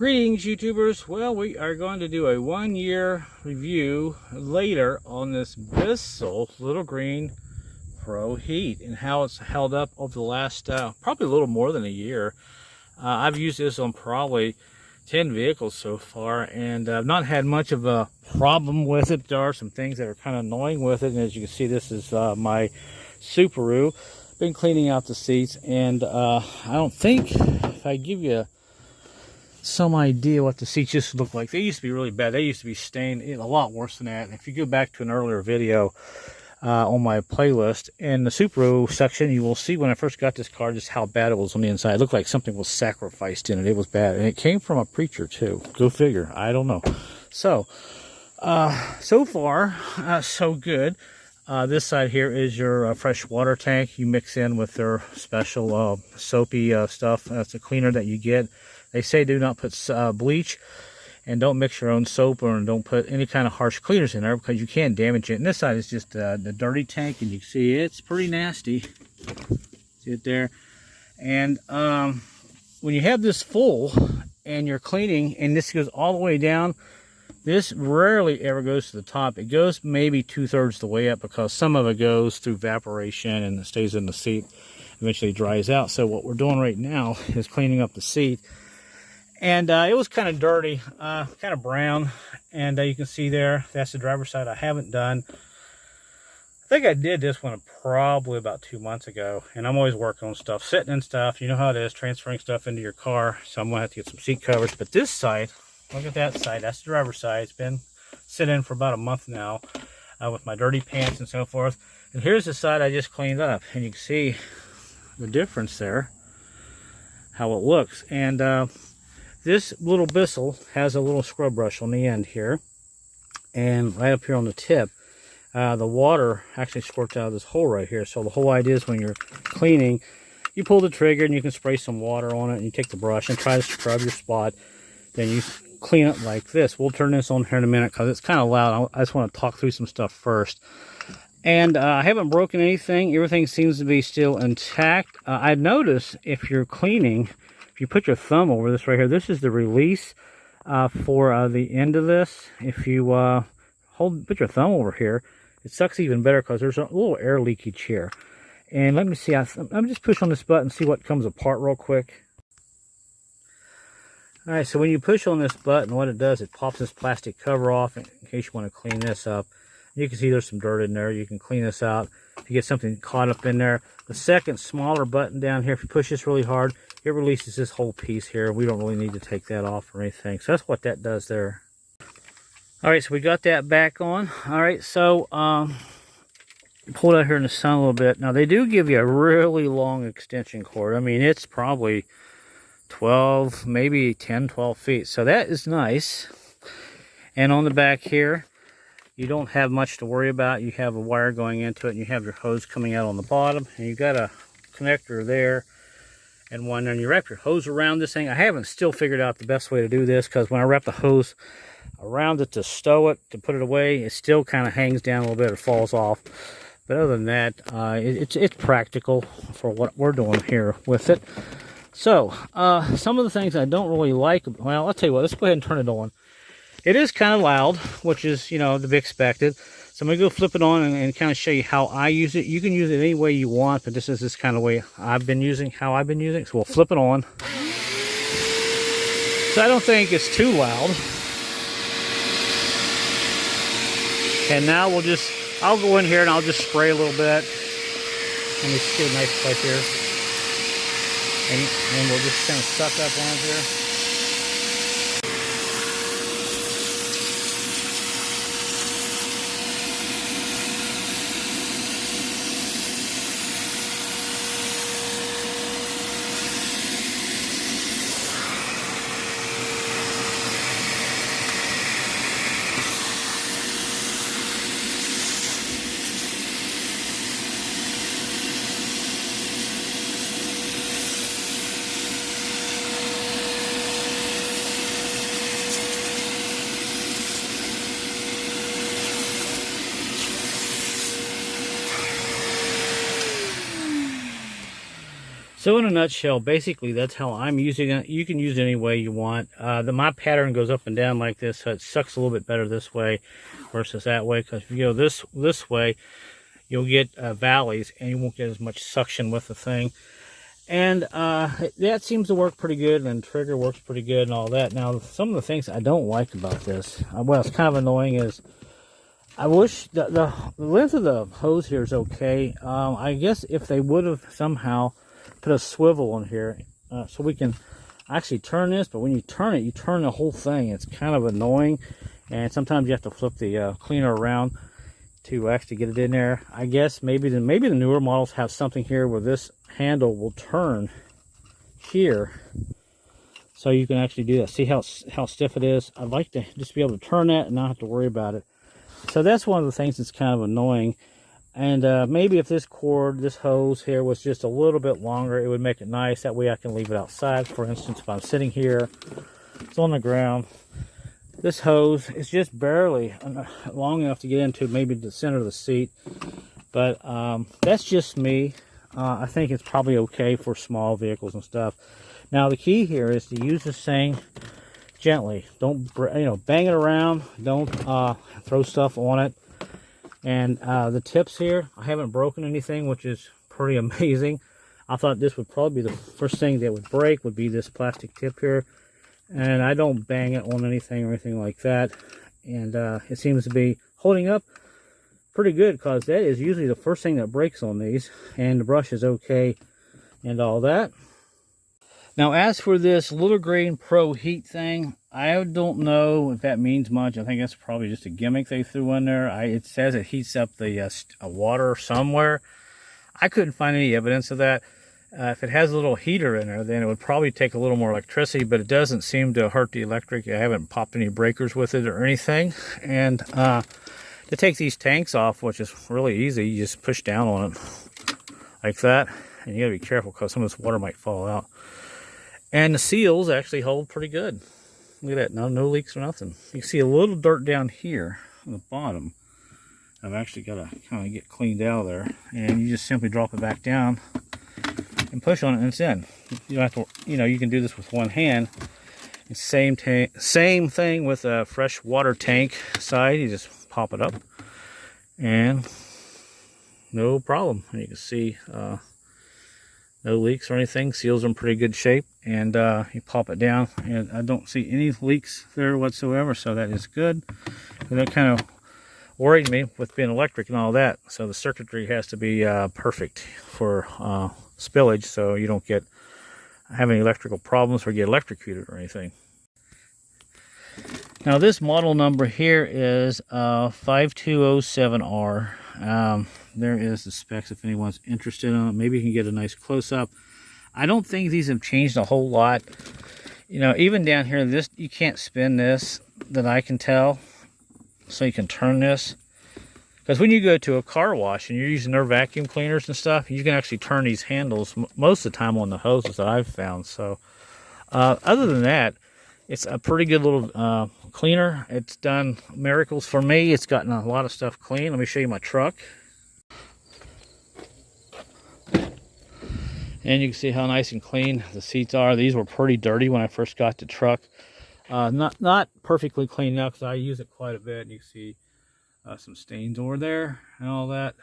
Greetings, YouTubers. Well, we are going to do a 1-year review later on this BISSELL little green ProHeat and how it's held up over the last probably a little more than a year. I've used this on probably 10 vehicles so far, and I've not had much of a problem with it. There are some things that are kind of annoying with it, and as you can see, this is my Subaru. Been cleaning out the seats, and I don't think if I give you some idea what the seats used to look like. They used to be really bad. They used to be stained a lot worse than that. And if you go back to an earlier video on my playlist, in the Subaru section, you will see when I first got this car just how bad it was on the inside. It looked like something was sacrificed in it. It was bad. And it came from a preacher too. Go figure. I don't know. So, so far, so good. This side here is your fresh water tank. You mix in with their special soapy stuff. That's a cleaner that you get. They say do not put bleach, and don't mix your own soap, or don't put any kind of harsh cleaners in there because you can damage it. And this side is just the dirty tank, and you can see it's pretty nasty. See it there? And when you have this full and you're cleaning, and this goes all the way down, this rarely ever goes to the top. It goes maybe 2/3 the way up because some of it goes through evaporation and it stays in the seat, eventually dries out. So what we're doing right now is cleaning up the seat. And it was kind of dirty, kind of brown, and you can see there, that's the driver's side. I haven't done. I think I did this one probably about 2 months ago, and I'm always working on stuff, sitting in stuff. You know how it is, transferring stuff into your car, so I'm going to have to get some seat covers. But this side, look at that side, that's the driver's side. It's been sitting for about a month now with my dirty pants and so forth. And here's the side I just cleaned up, and you can see the difference there, how it looks. And this little BISSELL has a little scrub brush on the end here, and right up here on the tip, the water actually squirts out of this hole right here. So the whole idea is when you're cleaning, you pull the trigger and you can spray some water on it, and you take the brush and try to scrub your spot. Then you clean it like this. We'll turn this on here in a minute because it's kind of loud. I just want to talk through some stuff first. And I haven't broken anything. Everything seems to be still intact. I've noticed if you're cleaning, if you put your thumb over this right here, this is the release for the end of this. If you put your thumb over here, it sucks even better because there's a little air leakage here. And let me see, I'm just push on this button and see what comes apart real quick. All right, so when you push on this button, what it does, it pops this plastic cover off in case you want to clean this up. You can see there's some dirt in there. You can clean this out if you get something caught up in there. The second smaller button down here, if you push this really hard, it releases this whole piece here. We don't really need to take that off or anything. So that's what that does there. All right, so we got that back on. All right, so pull it out here in the sun a little bit. Now, they do give you a really long extension cord. I mean, it's probably 12, maybe 10, 12 feet. So that is nice. And on the back here, you don't have much to worry about. You have a wire going into it, and you have your hose coming out on the bottom, and you got a connector there and one there, and you wrap your hose around this thing. I haven't still figured out the best way to do this, because when I wrap the hose around it to stow it, to put it away, it still kind of hangs down a little bit or falls off. But other than that, it's practical for what we're doing here with it. So, some of the things I don't really like, well, I'll tell you what, let's go ahead and turn it on. It is kind of loud, which is, you know, to be expected. So I'm going to go flip it on and kind of show you how I use it. You can use it any way you want, but this is this kind of way I've been using, how I've been using it. So we'll flip it on. So I don't think it's too loud. And now I'll go in here and I'll just spray a little bit. Let me just get a nice place here. And we'll just kind of suck up on it here. So in a nutshell, basically that's how I'm using it. You can use it any way you want. My pattern goes up and down like this, so it sucks a little bit better this way versus that way, because if you go this way, you'll get valleys and you won't get as much suction with the thing. And that seems to work pretty good, and trigger works pretty good and all that. Now, some of the things I don't like about this, well, it's kind of annoying, is I wish the length of the hose here is okay. I guess if they would have somehow put a swivel on here so we can actually turn this, but when you turn it, you turn the whole thing. It's kind of annoying, and sometimes you have to flip the cleaner around to actually get it in there. I guess maybe the newer models have something here where this handle will turn here, so you can actually do that. See how stiff it is? I'd like to just be able to turn that and not have to worry about it. So that's one of the things that's kind of annoying. And maybe if this hose here was just a little bit longer, it would make it nice. That way I can leave it outside. For instance, if I'm sitting here, it's on the ground. This hose is just barely long enough to get into maybe the center of the seat. But that's just me. I think it's probably okay for small vehicles and stuff. Now the key here is to use this thing gently. Don't bang it around. Don't throw stuff on it. And the tips here, I haven't broken anything, which is pretty amazing. I thought this would probably be the first thing that would break, would be this plastic tip here. And I don't bang it on anything or anything like that. And it seems to be holding up pretty good, because that is usually the first thing that breaks on these. And the brush is okay and all that. Now, as for this little green ProHeat thing, I don't know if that means much. I think that's probably just a gimmick they threw in there. It says it heats up the water somewhere. I couldn't find any evidence of that. If it has a little heater in there, then it would probably take a little more electricity, but it doesn't seem to hurt the electric. I haven't popped any breakers with it or anything. And to take these tanks off, which is really easy, you just push down on it like that. And you gotta be careful, because some of this water might fall out. And the seals actually hold pretty good. Look at that, no leaks or nothing. You can see a little dirt down here on the bottom. I've actually got to kind of get cleaned out of there. And you just simply drop it back down and push on it, and it's in. You don't have to, you can do this with one hand. And same thing with a fresh water tank side. You just pop it up and no problem. And you can see no leaks or anything. Seals are in pretty good shape. And you pop it down, and I don't see any leaks there whatsoever, so that is good. And that kind of worried me with being electric and all that. So the circuitry has to be perfect for spillage, so you don't have any electrical problems or get electrocuted or anything. Now this model number here is 5207R. There is the specs if anyone's interested in it. Maybe you can get a nice close-up. I don't think these have changed a whole lot. Even down here, you can't spin this, that I can tell. So you can turn this. Because when you go to a car wash and you're using their vacuum cleaners and stuff, you can actually turn these handles most of the time on the hoses that I've found. So other than that, it's a pretty good little cleaner. It's done miracles for me. It's gotten a lot of stuff clean. Let me show you my truck. And you can see how nice and clean the seats are. These were pretty dirty when I first got the truck. Not perfectly clean now, because I use it quite a bit. You can see some stains over there and all that.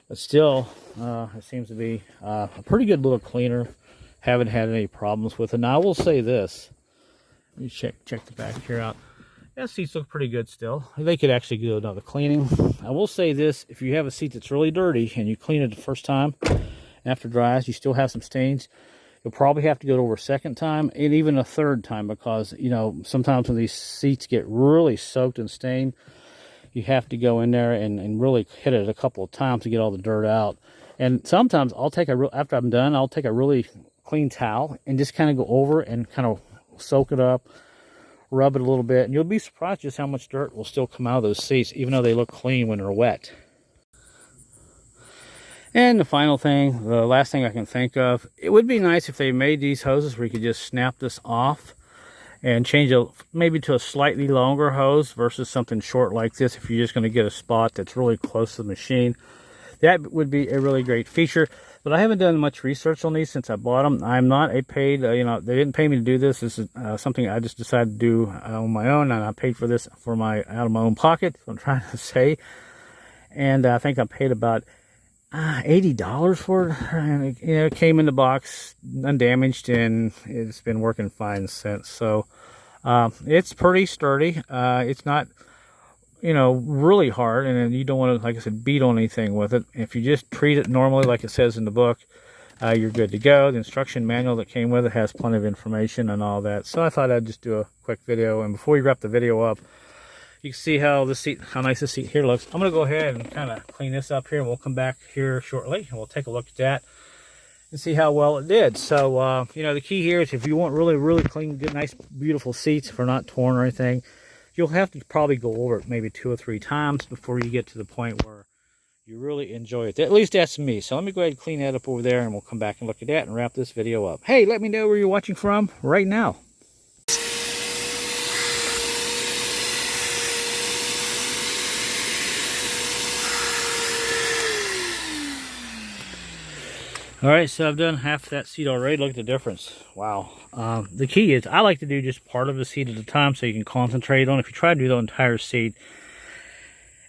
But still, it seems to be a pretty good little cleaner. Haven't had any problems with it. Now, I will say this. Let me check the back here out. Yeah, seats look pretty good still. They could actually do another cleaning. I will say this. If you have a seat that's really dirty and you clean it the first time, after it dries, you still have some stains, you'll probably have to go over a second time and even a third time, because sometimes when these seats get really soaked and stained, you have to go in there and really hit it a couple of times to get all the dirt out. And sometimes after I'm done, I'll take a really clean towel and just kind of go over and kind of soak it up, rub it a little bit, and you'll be surprised just how much dirt will still come out of those seats, even though they look clean when they're wet. And the final thing, the last thing I can think of, it would be nice if they made these hoses where you could just snap this off and change it maybe to a slightly longer hose versus something short like this if you're just going to get a spot that's really close to the machine. That would be a really great feature. But I haven't done much research on these since I bought them. I'm not a paid, they didn't pay me to do this. This is something I just decided to do on my own, and I paid for this out of my own pocket. I'm trying to say, and I think I paid about $80 for it. And it came in the box undamaged, and it's been working fine since. So it's pretty sturdy. It's not, really hard, and you don't want to, like I said, beat on anything with it. If you just treat it normally like it says in the book, you're good to go. The instruction manual that came with it has plenty of information and all that. So I thought I'd just do a quick video. And before we wrap the video up, you can see how nice this seat here looks. I'm going to go ahead and kind of clean this up here, and we'll come back here shortly, and we'll take a look at that and see how well it did. So, the key here is if you want really, really clean, good, nice, beautiful seats for not torn or anything, you'll have to probably go over it maybe 2 or 3 times before you get to the point where you really enjoy it. At least that's me. So let me go ahead and clean that up over there, and we'll come back and look at that and wrap this video up. Hey, let me know where you're watching from right now. All right, so I've done half that seat already. Look at the difference. Wow. The key is I like to do just part of the seat at a time so you can concentrate on it. If you try to do the entire seat,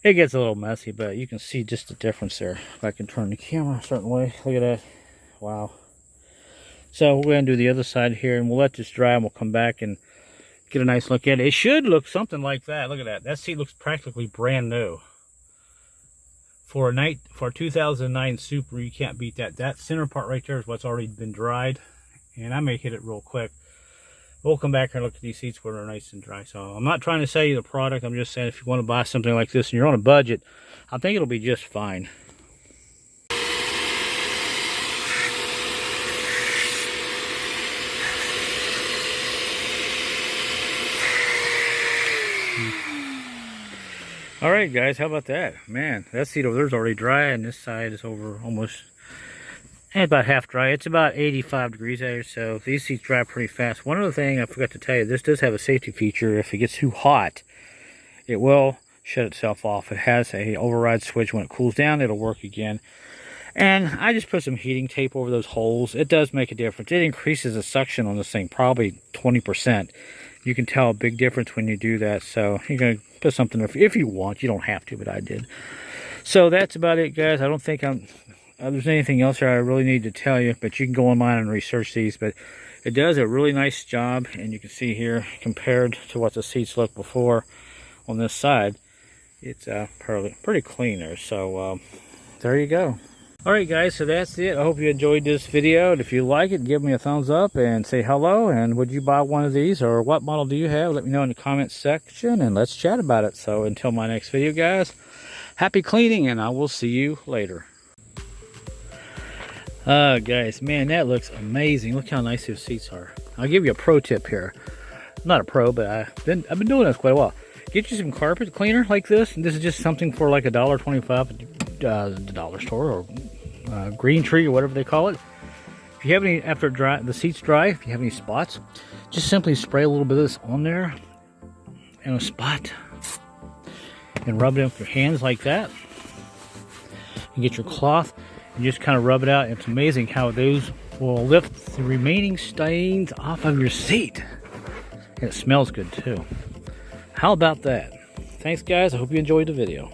it gets a little messy, but you can see just the difference there. If I can turn the camera a certain way. Look at that. Wow. So we're going to do the other side here, and we'll let this dry, and we'll come back and get a nice look at it. It should look something like that. Look at that. That seat looks practically brand new. For a 2009 Super, you can't beat that. That center part right there is what's already been dried, and I may hit it real quick. We'll come back and look at these seats when they're nice and dry. So I'm not trying to sell you the product. I'm just saying if you want to buy something like this and you're on a budget, I think it'll be just fine. All right, guys, how about that? Man, that seat over there is already dry, and this side is over almost, about half dry. It's about 85 degrees there, so these seats dry pretty fast. One other thing I forgot to tell you, this does have a safety feature. If it gets too hot, it will shut itself off. It has a override switch. When it cools down, it'll work again. And I just put some heating tape over those holes. It does make a difference. It increases the suction on this thing, probably 20%. You can tell a big difference when you do that. So you're going to put something, if you want. You don't have to, but I did. So that's about it, guys. I don't think there's anything else there I really need to tell you, but you can go online and research these. But it does a really nice job, and you can see here, compared to what the seats looked before on this side, it's pretty clean there. So there you go. Alright, guys, so that's it. I hope you enjoyed this video, and if you like it, give me a thumbs up and say hello. And would you buy one of these, or what model do you have? Let me know in the comments section, and let's chat about it. So until my next video, guys, happy cleaning, and I will see you later. Guys, man, that looks amazing. Look how nice those seats are. I'll give you a pro tip here. I'm not a pro, but I've been doing this quite a while. Get you some carpet cleaner like this, and this is just something for like $1.25 at the dollar store, or Green Tree, or whatever they call it. If you have any, after the seats dry, if you have any spots, just simply spray a little bit of this on there in a spot and rub it in with your hands like that. You get your cloth and just kind of rub it out. It's amazing how those will lift the remaining stains off of your seat, and it smells good too. How about that? Thanks, guys. I hope you enjoyed the video.